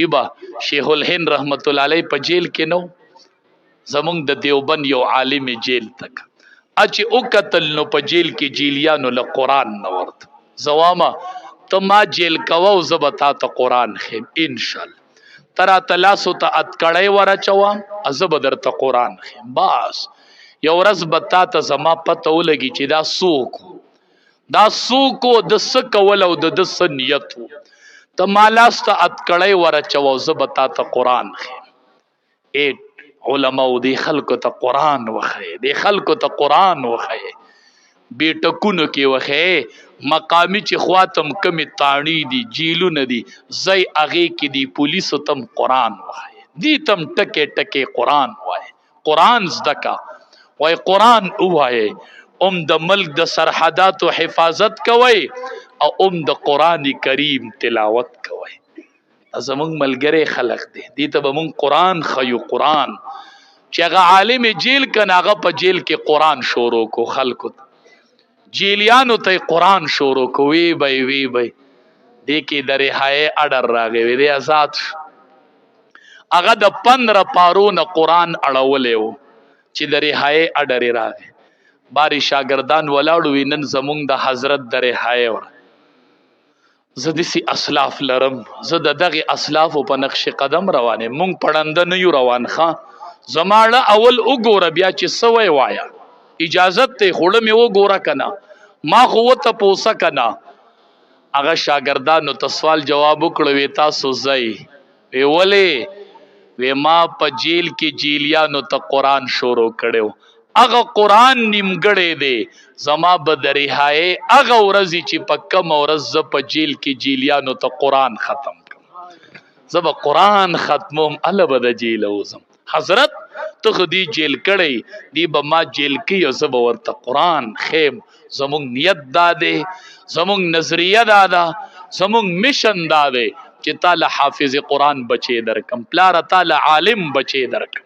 ایبا شیخ الهند رحمت الله علیه په جیل کې نو زمونږ د دیوبند یو عالم جیل تک اچ او قتل نو په جیل کې جیلیانو له قران نو ورت زواما ته ما جیل کوو زبتا ته قران خیم ان شاء الله ترا تلاسو ته اتکړی ورا چوام ازب درته قران خیم باس یو ورځ بتا ته زما پته ولګي چې دا سوکو د سکول او د سنیت ته مالاست اتکړی ورا چوو زبتا ته قران خیم ایټ علماء دی خلکو ته قران وخی دی خلکو ته قران وخی بیٹکونو کې وخی مقامی چې خواتم کمی تانی دی جیلو ندی زی اغه کې دی پولیسو تم قران وخی دی تم ټکه ټکه قران وای قران زدکا وای قران وای د ملک د سرحدات او حفاظت کوي او د قران کریم تلاوت کوي زمون ملګری خلق دی ته به مون قران خیو قران چې هغه عالم جیل کنه هغه په جیل کې قران شروع کو خلکو جیلیانو ته قران شروع کو وی بی دی کې د رهای اډر راغی وی دی آزاد هغه د 15 پارونه قران اړولې و چې د رهای اډر راغی باری شاگردان ولاړو وینن زمونږ د حضرت د رهای ور زدسی اسلاف لرم زد دغه اسلاف په نقش قدم روانه مونږ پړند نه یو روان خان زماړه اول وګوره بیا چې سوي وایا اجازت ته خوړه می وګوره کنا ما خو ته پوسه کنا هغه شاگردانو ته سوال جواب وکړو وی تاسو زئی وی ولې وی ما په جیل کې جیلیانو ته قران شروع کړو اغه قران نیمګړې دی زما بدرهای اغه ورځی چې پکم ورځ ز په جیل کې جیلیانو ته قران ختم کړم زب قران ختموم الله بد جیل اوسم حضرت ته خدي جیل کړي دی به ما جیل کې زب ورته قران خیم زمون نیت داده زمون نظریه داده زمون میشن داده چې تعالی حافظ قران بچي درکم پلار تعالی عالم بچي درکم